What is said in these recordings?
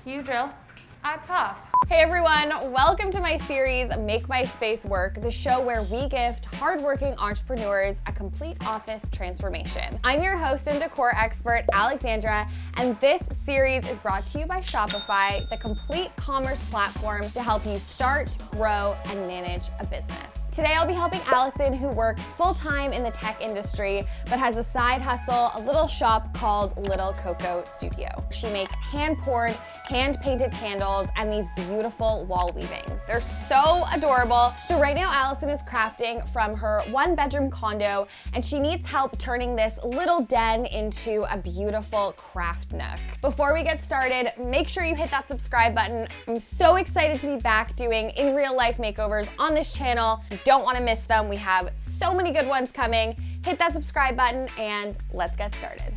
You drill, I pop. Hey everyone, welcome to my series, Make My Space Work, the show where we gift hardworking entrepreneurs a complete office transformation. I'm your host and decor expert, Alexandra, and this series is brought to you by Shopify, the complete commerce platform to help you start, grow, and manage a business. Today I'll be helping Alison, who works full-time in the tech industry, but has a side hustle, a little shop called Little Coco Studio. She makes hand-poured, hand-painted candles and these beautiful wall weavings. They're so adorable. So right now Alison is crafting from her one-bedroom condo, and she needs help turning this little den into a beautiful craft nook. Before we get started, make sure you hit that subscribe button. I'm so excited to be back doing in real life makeovers on this channel. Don't want to miss them. We have so many good ones coming. Hit that subscribe button and let's get started.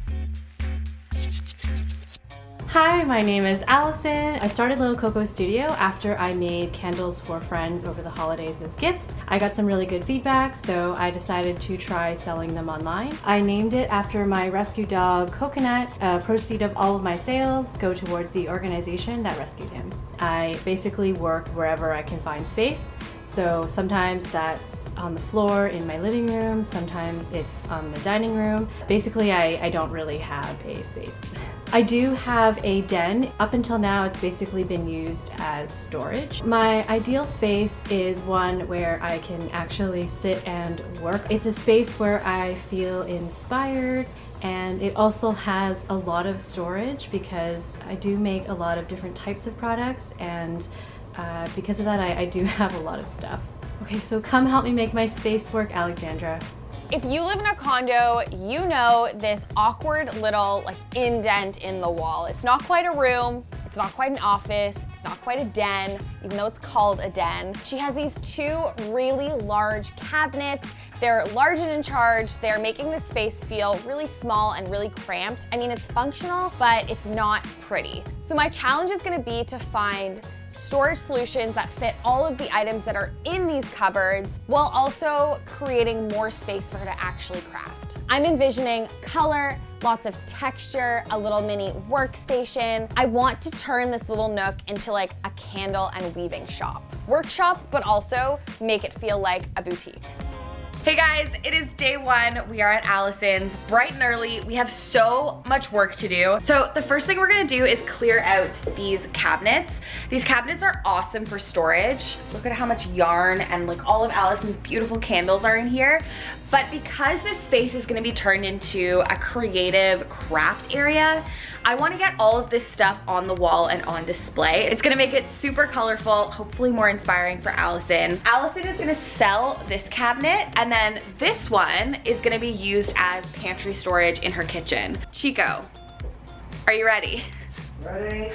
Hi, my name is Alison. I started Little Coco Studio after I made candles for friends over the holidays as gifts. I got some really good feedback, so I decided to try selling them online. I named it after my rescue dog, Coconut. Proceed of all of my sales go towards the organization that rescued him. I basically work wherever I can find space. So sometimes that's on the floor in my living room, sometimes it's on the dining room. Basically, I don't really have a space. I do have a den. Up until now, it's basically been used as storage. My ideal space is one where I can actually sit and work. It's a space where I feel inspired, and it also has a lot of storage because I do make a lot of different types of products, and because of that, I do have a lot of stuff. Okay, so come help me make my space work, Alexandra. If you live in a condo, you know this awkward little indent in the wall. It's not quite a room, it's not quite an office, it's not quite a den, even though it's called a den. She has these two really large cabinets. They're large and in charge. They're making the space feel really small and really cramped. I mean, it's functional, but it's not pretty. So my challenge is gonna be to find storage solutions that fit all of the items that are in these cupboards while also creating more space for her to actually craft. I'm envisioning color, lots of texture, a little mini workstation. I want to turn this little nook into like a candle and weaving shop. Workshop, but also make it feel like a boutique. Hey guys, it is day one. We are at Alison's bright and early. We have so much work to do. So the first thing we're gonna do is clear out these cabinets. These cabinets are awesome for storage. Look at how much yarn and like all of Alison's beautiful candles are in here. But because this space is gonna be turned into a creative craft area, I wanna get all of this stuff on the wall and on display. It's gonna make it super colorful, hopefully more inspiring for Alison. Alison is gonna sell this cabinet, and then this one is gonna be used as pantry storage in her kitchen. Xico, are you ready? Ready?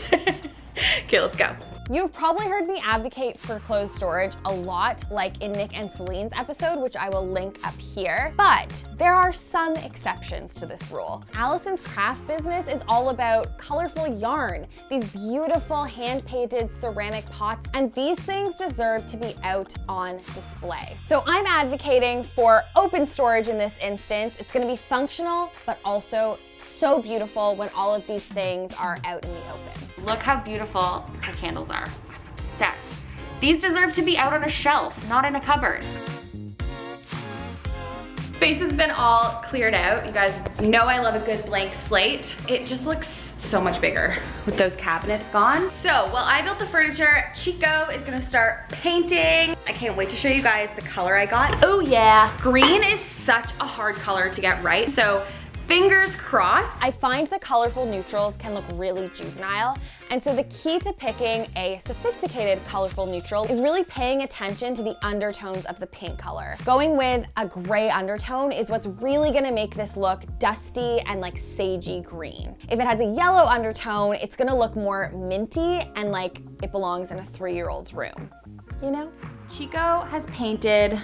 Okay, let's go. You've probably heard me advocate for clothes storage a lot, like in Nick and Celine's episode, which I will link up here, but there are some exceptions to this rule. Alison's craft business is all about colorful yarn, these beautiful hand-painted ceramic pots, and these things deserve to be out on display. So I'm advocating for open storage in this instance. It's gonna be functional, but also so beautiful when all of these things are out in the open. Look how beautiful her candles are. Set. These deserve to be out on a shelf, not in a cupboard. Space has been all cleared out. You guys know I love a good blank slate. It just looks so much bigger with those cabinets gone. So while I built the furniture, Xico is gonna start painting. I can't wait to show you guys the color I got. Oh yeah, green is such a hard color to get right. So fingers crossed. I find the colorful neutrals can look really juvenile, and so the key to picking a sophisticated colorful neutral is really paying attention to the undertones of the paint color. Going with a gray undertone is what's really gonna make this look dusty and like sagey green. If it has a yellow undertone, it's gonna look more minty and like it belongs in a 3-year-old's room, you know? Xico has painted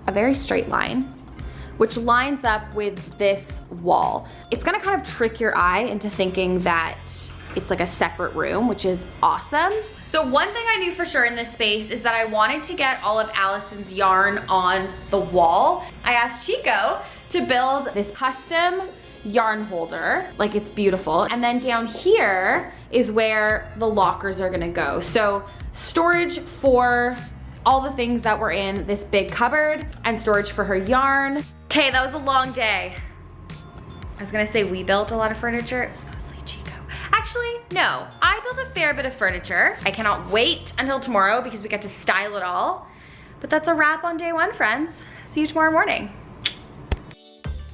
a very straight line, which lines up with this wall. It's gonna kind of trick your eye into thinking that it's like a separate room, which is awesome. So one thing I knew for sure in this space is that I wanted to get all of Alison's yarn on the wall. I asked Xico to build this custom yarn holder. Like, it's beautiful. And then down here is where the lockers are gonna go. So storage for all the things that were in this big cupboard and storage for her yarn. Okay, that was a long day. I was gonna say we built a lot of furniture. It was mostly Xico. Actually, no, I built a fair bit of furniture. I cannot wait until tomorrow because we get to style it all. But that's a wrap on day one, friends. See you tomorrow morning.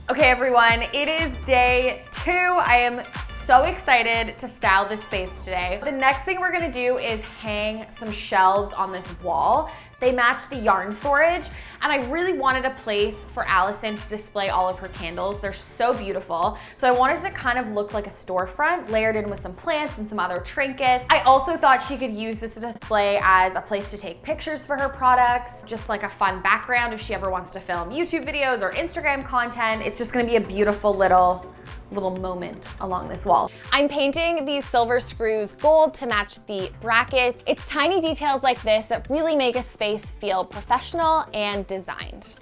Okay, everyone, it is day 2. I am so excited to style this space today. The next thing we're gonna do is hang some shelves on this wall. They match the yarn storage, and I really wanted a place for Alison to display all of her candles. They're so beautiful. So I wanted to kind of look like a storefront, layered in with some plants and some other trinkets. I also thought she could use this display as a place to take pictures for her products, just like a fun background if she ever wants to film YouTube videos or Instagram content. It's just gonna be a beautiful little moment along this wall. I'm painting these silver screws gold to match the brackets. It's tiny details like this that really make a space feel professional and designed.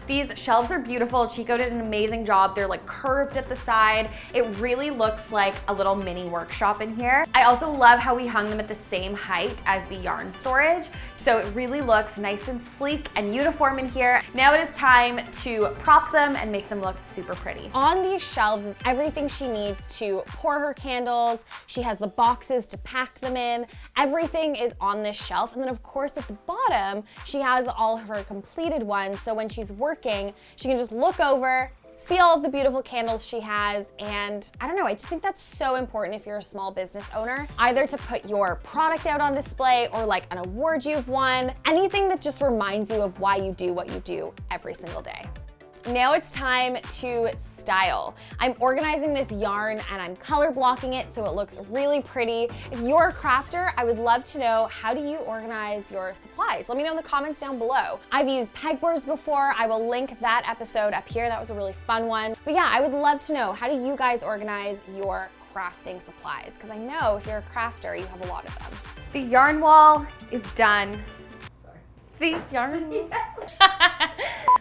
These shelves are beautiful. Xico did an amazing job. They're like curved at the side. It really looks like a little mini workshop in here. I also love how we hung them at the same height as the yarn storage. So it really looks nice and sleek and uniform in here. Now it is time to prop them and make them look super pretty. On these shelves is everything she needs to pour her candles. She has the boxes to pack them in. Everything is on this shelf. And then of course at the bottom, she has all of her completed ones. So when she's working, she can just look over, see all of the beautiful candles she has, and I don't know, I just think that's so important if you're a small business owner, either to put your product out on display or like an award you've won, anything that just reminds you of why you do what you do every single day. Now it's time to style. I'm organizing this yarn and I'm color blocking it so it looks really pretty. If you're a crafter, I would love to know, how do you organize your supplies? Let me know in the comments down below. I've used pegboards before. I will link that episode up here. That was a really fun one. But yeah, I would love to know, how do you guys organize your crafting supplies? Because I know if you're a crafter, you have a lot of them. The yarn wall is done. The yarn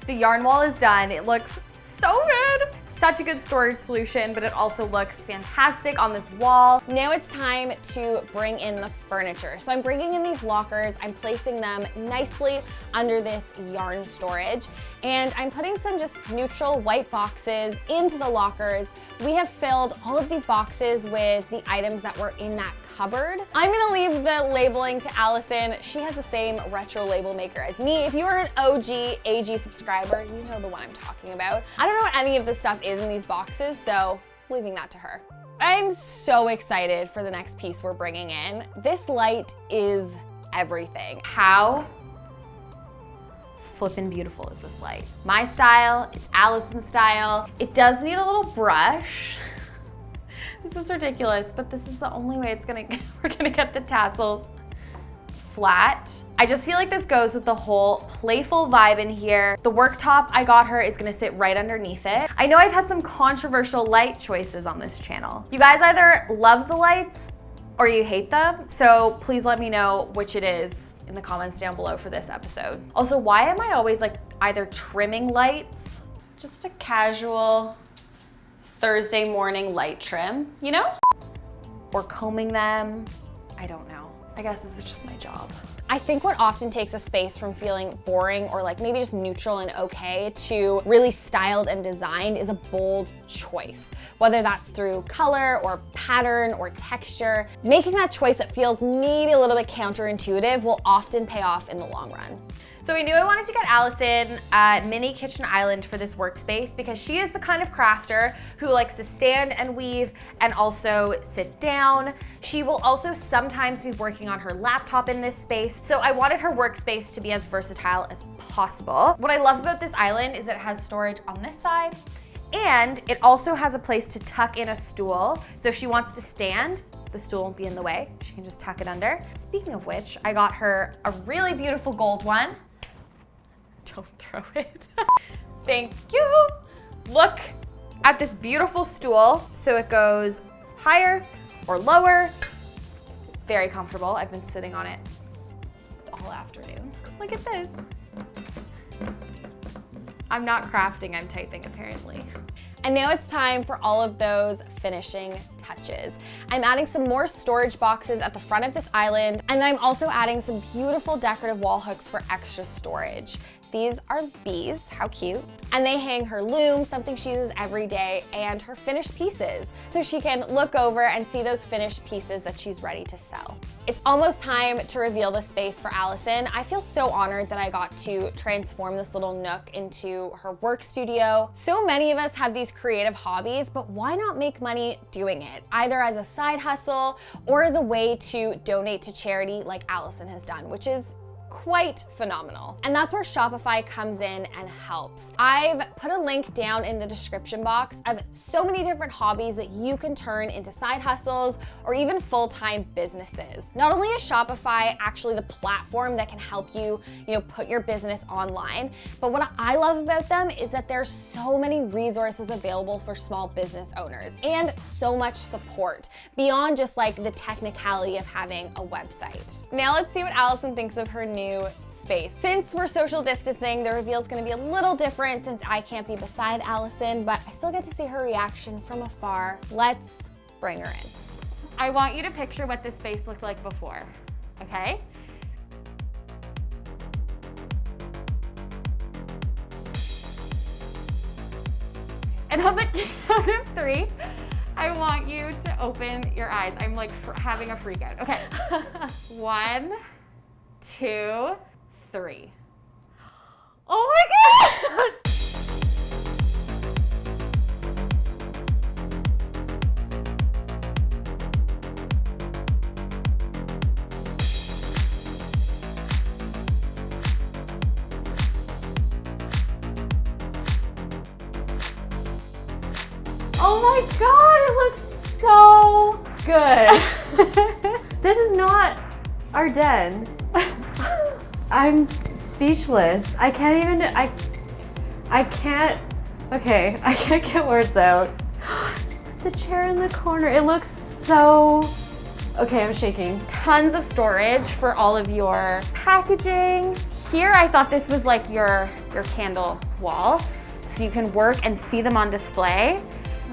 The yarn wall is done. It looks so good. Such a good storage solution, but it also looks fantastic on this wall. Now it's time to bring in the furniture. So I'm bringing in these lockers. I'm placing them nicely under this yarn storage. And I'm putting some just neutral white boxes into the lockers. We have filled all of these boxes with the items that were in that cupboard. I'm gonna leave the labeling to Alison. She has the same retro label maker as me. If you're an OG AG subscriber, you know the one I'm talking about. I don't know what any of this stuff is in these boxes, so leaving that to her. I'm so excited for the next piece we're bringing in. This light is everything. How flippin' beautiful is this light? My style, it's Alison's style. It does need a little brush. This is ridiculous, but this is the only way we're gonna get the tassels flat. I just feel like this goes with the whole playful vibe in here. The worktop I got her is gonna sit right underneath it. I know I've had some controversial light choices on this channel. You guys either love the lights or you hate them, so please let me know which it is in the comments down below for this episode. Also, why am I always like either trimming lights? Just a casual Thursday morning light trim, you know? Or combing them, I don't know. I guess this is just my job. I think what often takes a space from feeling boring or like maybe just neutral and okay to really styled and designed is a bold choice. Whether that's through color or pattern or texture, making that choice that feels maybe a little bit counterintuitive will often pay off in the long run. So we knew I wanted to get Alison a mini kitchen island for this workspace because she is the kind of crafter who likes to stand and weave and also sit down. She will also sometimes be working on her laptop in this space. So I wanted her workspace to be as versatile as possible. What I love about this island is that it has storage on this side and it also has a place to tuck in a stool. So if she wants to stand, the stool won't be in the way. She can just tuck it under. Speaking of which, I got her a really beautiful gold one. Don't throw it. Thank you. Look at this beautiful stool. So it goes higher or lower. Very comfortable. I've been sitting on it all afternoon. Look at this. I'm not crafting, I'm typing apparently. And now it's time for all of those finishing touches. I'm adding some more storage boxes at the front of this island, and then I'm also adding some beautiful decorative wall hooks for extra storage. These are bees, how cute. And they hang her loom, something she uses every day, and her finished pieces, so she can look over and see those finished pieces that she's ready to sell. It's almost time to reveal the space for Alison. I feel so honored that I got to transform this little nook into her work studio. So many of us have these creative hobbies, but why not make money doing it? Either as a side hustle or as a way to donate to charity like Alison has done, which is quite phenomenal. And that's where Shopify comes in and helps. I've put a link down in the description box of so many different hobbies that you can turn into side hustles or even full-time businesses. Not only is Shopify actually the platform that can help you, put your business online, but what I love about them is that there's so many resources available for small business owners and so much support beyond just like the technicality of having a website. Now let's see what Alison thinks of her new space. Since we're social distancing, the reveal is going to be a little different since I can't be beside Alison, but I still get to see her reaction from afar. Let's bring her in. I want you to picture what this space looked like before, okay? And on the count of 3, I want you to open your eyes. I'm like having a freak out. Okay. 1, 2, 3. Oh my God! Oh my God, it looks so good. This is not our den. I'm speechless. I can't get words out. The chair in the corner, it looks so, okay, I'm shaking. Tons of storage for all of your packaging. Here, I thought this was like your candle wall, so you can work and see them on display.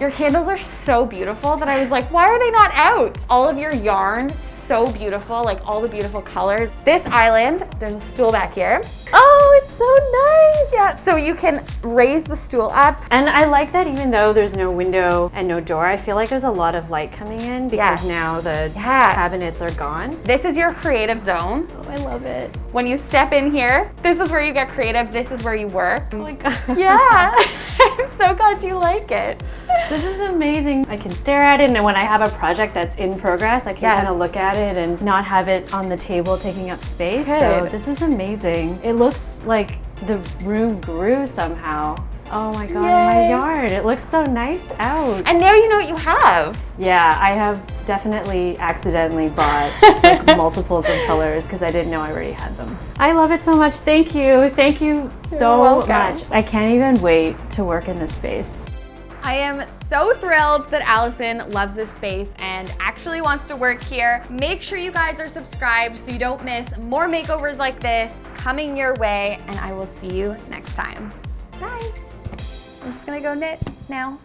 Your candles are so beautiful that I was like, why are they not out? All of your yarn, so beautiful, like all the beautiful colors. This island, there's a stool back here. Oh, it's so nice. Yeah, so you can raise the stool up. And I like that even though there's no window and no door, I feel like there's a lot of light coming in because now the cabinets are gone. This is your creative zone. Oh, I love it. When you step in here, this is where you get creative, this is where you work. Oh my God. Yeah, I'm so glad you like it. This is amazing. I can stare at it, and when I have a project that's in progress, I can kind of look at it and not have it on the table taking up space. Good. So this is amazing. It looks like the room grew somehow. Oh my God, my yard. It looks so nice out. And now you know what you have. Yeah, I have definitely accidentally bought like multiples of colors because I didn't know I already had them. I love it so much. Thank you. Thank you so much. I can't even wait to work in this space. I am so thrilled that Alison loves this space and actually wants to work here. Make sure you guys are subscribed so you don't miss more makeovers like this coming your way, and I will see you next time. Bye. I'm just gonna go knit now.